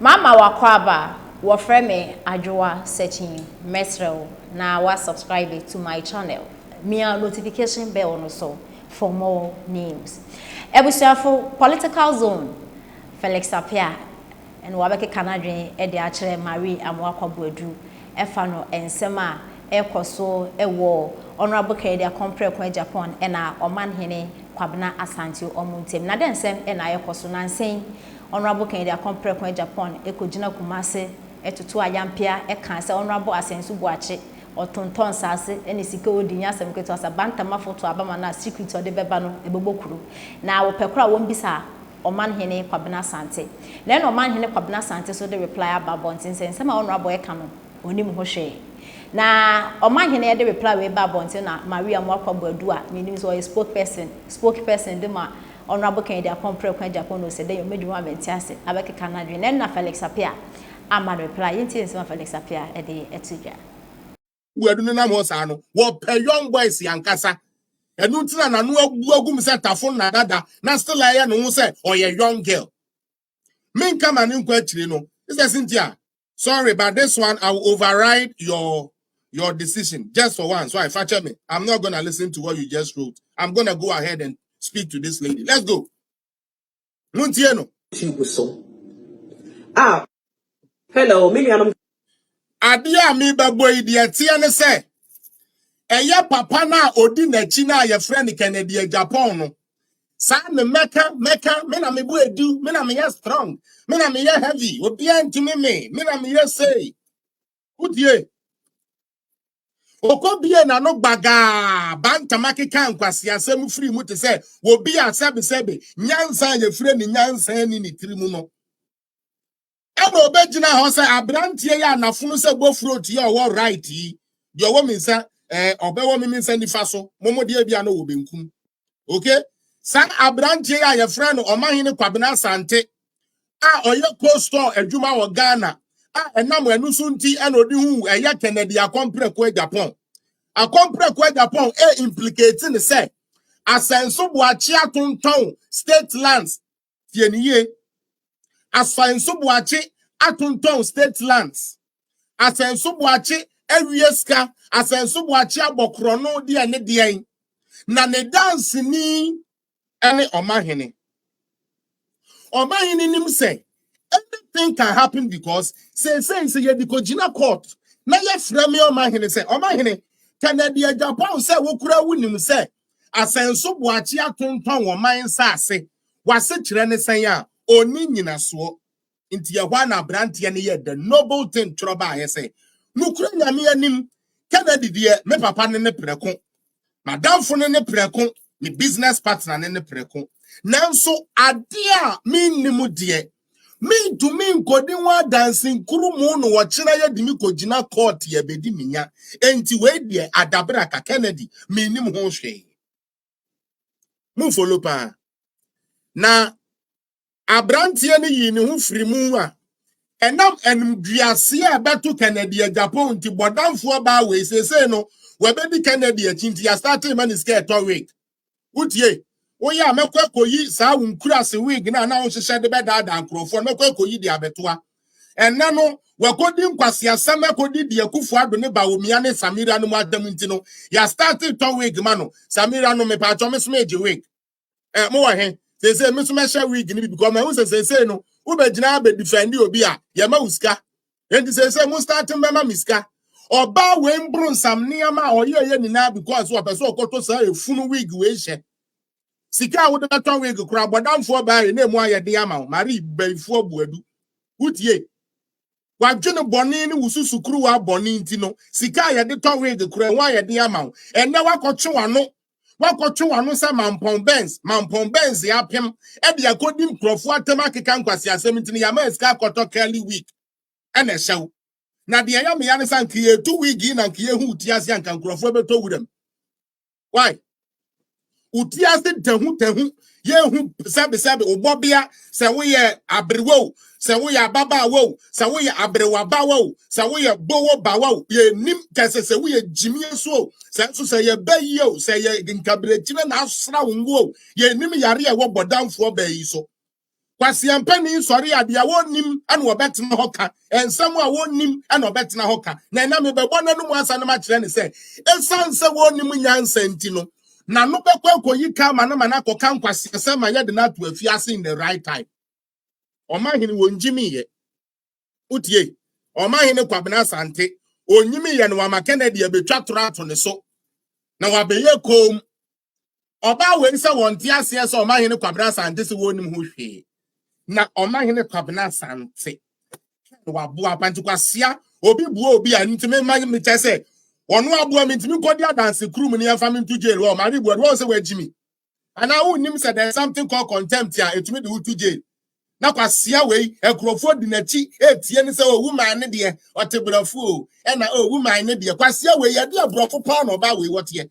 Mama wakwaba wafreme ajwa searching mesrel na wa subscribe to my channel. Mia notification bell no so for more news. Ebusuafo political zone Felix Apia and wabeke Canadian ede achere Marie Amoakwa Buedu efano ensema ekoso ewo honorable Kennedy compare kwa Japan ena oman hene kwabna Asante omuntem na densem ena ekoso nansen honorable Kennedy compare kwa Japan ekojina kumase etutu ayampia eka se honorable Asensu Buache otonton sase ene sika odinya asem keto asa bantama foto abama na secret ode beba no ebobokuru na wopekura wombisa oman hene kwabna Asante na oman hene kwabna Asante so the reply about bontin say nsema honorable eka no onim ho hwe na oman hene de reply we ba bontin na Maria Amoakwa Buedu a meaning so a spokesperson de ma honorable Kennedy compare kwa Japan no say dey medwuma mentiase abeke Canada na Felix Apia ama reply yenti nsema Felix Apia e de etudwa Buedu na mo sa no wo pe young boys yankasa enu ntina na no agum se tafo na dada na still aye no se oye young girl min kama ni nkwa chiri no is Cynthia sorry but this one I will override your decision just for one so I feature me I'm not going to listen to what you just wrote I'm going to go ahead and speak to this lady let's go Muntie no hello million adia mi babo idie tie ne se eye papa na odi na chi na ye friend Kennedy Japan no sa me meka me na me bu edu me na me ye strong me na me ye heavy obi antimi me na me ye say udie okobie na no gbaga bantama keka nkwase asem free mu te se obi asebe nyansa ye free ni nyansa ni tirimu no ebe obegina ho se abrantie ya anafunu se bofrot ye owo right yi de owo minsa obewo minsa nifa so momo de bia no wo benkum okay san abrantie ya ye frɛ no omahene kwabena Asante a oye coastal adwuma wo Ghana a enam enu so nti ena odi hu eye Kennedy akompre kwa Japan implicate ne se Asenso Buachi atonton state lands tieniye Asenso Buachi atonton state lands Asenso Buachi ewieska Asenso Buachi abokro no de ene de na ne dance ni ene omahene nim say anything can happen because say ye dikojina court na ye frame omahene say omahene Kennedy Japan say wokura wunim say Asenso Buachi atonton wo man sase wase kire ne sen a oni nyinaso nti ye hwa na brante ne ye the noble thing troba ye say nukura nyame anim Kennedy de me papa ne preko madam fo ne preko me business partner ne preko nanso ade a minnimu de min to min kodi wa dancing kurumu no wo kira ye dimi kogina court ye bedi minya enti we de adabra ka Kennedy minnim ho hwe mu follow pa na abrantie ne yi ne ho firi mu a enam enduase a beto Kennedy Japan nti bodamfo ba we sese no we bedi Kennedy achinti ya start man is get to week utie oya mekwa koyi sa wunkura se wig na na onhehye de bedada nkrofo mekwa koyi de abetoa enne no wakodi nkwase asem akodi de akufu ado ne bawomia ne Samira no madam nti no ya start to wig ma no Samira no me pa cho me so meje wig mo wa he se me so me hye wig ni because me hu se no wo be gina be defend obi a ye ma uska enti se mo start mbema miska oba we mbru nsam niama oye ni na because wo person okoto sa efunu wig we hye sika wo de beton wig kura bodamfo ba ye na mu ayede ama mari baifo Buedu utie wadwene boni ni wususu kuru wa boni nti no sika ye de ton wig kura wa ayede ama enne wakotwe wano sa mampon benz ya pem e de akodi mkrofo atema keka nkwase asem nti ya ma sika akoto kali wig ene hyew na de ya me ya ne san kiye tu wig na kiye hu utiase anka nkrofo beto wudem why utiase tehu ye hu sebe obobia se wo ye abrewo se wo ye ababa wo se wo ye abrewa ba wo se wo ye bowo ba wo ye nim kese se wo ye jimie so se ye bayo se ye nkabrekyine na asra wo ye nim yare e wo bodamfo ba yi so Kwasi ampani sorry adia wonim ana obetena hoka ensam a wonim ana obetena hoka na na me bebo na no mu asa na ma kire ne se ensanse wonim nyansa nti no na no bekwa akoyi ka ma na akoka nkwasi ensam ma ye de na to afiase in the right time oma hini wonjimi ye utie oma hini kwabena asante onyimi ye no wa Kennedy abetwa torato ne so na wa beye kom oba we nse wonte ase se oma hini kwabena asante se wonim ho hwe na omahene kwabena sante wabu apantikwasia obi buo obi a ntime me chese ono abu mi ntime kodi adanse krum ni afa me to jail wo mari buo wo se wagimi ana unim say there's something called contempt here etumi de to jail na kwasia we ekrofo di nachi etie ni say woman ne de otebrafo e na woman ne de kwasia we ye de abrofo pa no ba we wote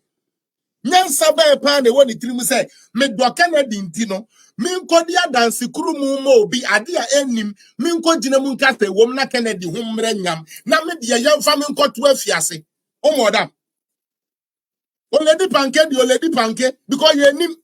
nyansa ba pa na woni tirim say me do Kennedy ntino minkodi adanse kurumu mo obi ade a enim minkogina mu nkase wom na Kennedy humre nyam na me de yemfa minkoto afiase omoda oledi panke because ye nim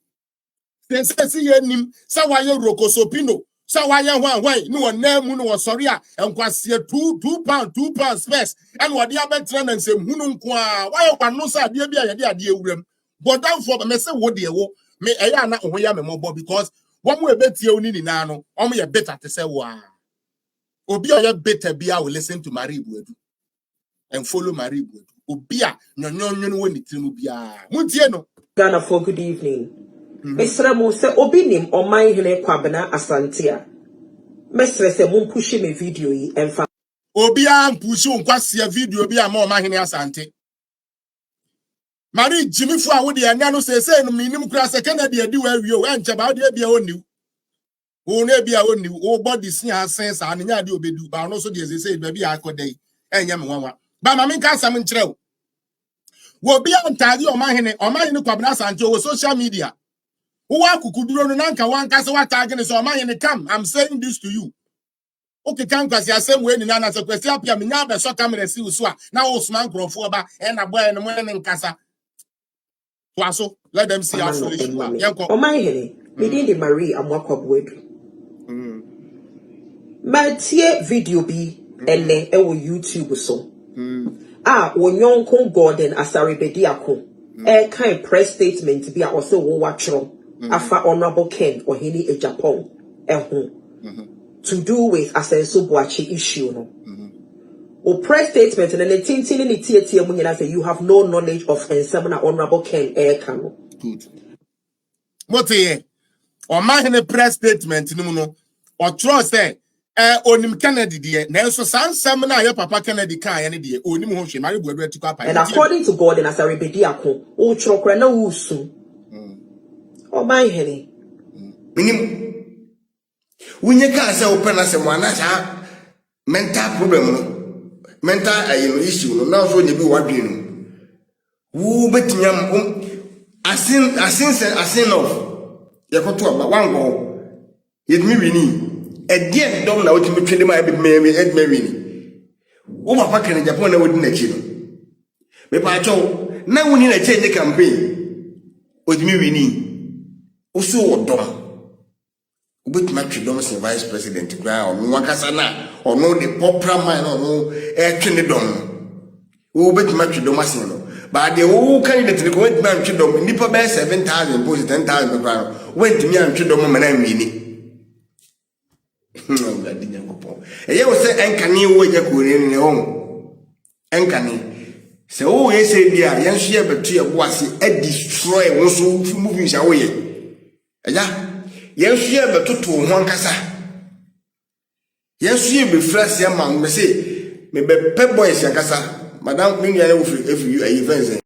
say ye nim sawaye rokosopino sawaye hwan no wonamu no wosori a enkwase 2 pound space and wode abetre na nsem hunu nko a waye kwano sa ade bia ye de ade ewuram bodan for me say wo de wo me eya na ho ya me mobo because one way better only in nano, only a better to say, wow. Obia better be I will listen to Marie Buedu and follow Marie Buedu. Obia, no, when it's Mubia. Mutieno. Ghana for good evening. Mr. Mose Obinim or my hele kwabena asantia. Mr. Se mun pushi me video yi enfa. Obia pushi unkwasi video obia mo mahine asante. Marie Jimmy for Woody and Nano say no minimum class a Kennedy do you and Chabad be only. O ne bia oni o body sin sense an nya de obedu ba no so de say baby akodai enya me wanwa ba ma menka sam nkyerɛw wo bia ntade o mahene kwabena sanje o social media wo akukuduro no nanka wanka se watag ne so o mahene come I'm saying this to you okay kan kwasi asem we ni na na so kwasi apia me nya be so camera si uso a na wo sman krofo ba e na boy no mo ne nkasa to aso let them see how foolish you are yanko O mahene me di Marie Amoakwa Buedu. Matie video bi ene ewo YouTube so. Wonyonko Gordon Asaribedi ako. Kind press statement bi a ose wo watchro. Afa Honorable Ken Ohini e Japan. To do with Asenso Boachi issue no. O press statement and the tintin ni tie mu nyina say you have no knowledge of Ensemble Honorable Ken Kano. Good. Mote o mahene press statement ni mu no. O trust say onim Kennedy de na enso sansam na your papa Kennedy kan ya ne de onim ho hwe mari buadu atiku apa. And according to God and Asaribedi ako o chokra na wusu. O mahene Minim wunye ka say open na say mwana cha mental problem no mental issue no na so ne bi wadwe no wu betinyam asin of yakoto aba wango yedmi wini edie dom na wotimi twede ma be edma wini wo papa kan Japan na wodi na chi no me pa cho na woni na change campaign odimi wini usu wodom ubet ma twedom se vice president gra onu wakasa na onu the popular man onu twene dom wo bet ma twedom asen no ba de wo candidate ko went man twedom nipa be 7,000 post 10,000 gra went mi an twedom ma na wini eye wo se enkane wo je ko ne ho enkane se wo ye se dia yen so ye betu ye boase e destroy wo so movie sha wo ye eja yen so ye betu to ho ankasa yen so ye be fresh ye man me se me be pe boys ankasa madam me nua ye wo free every events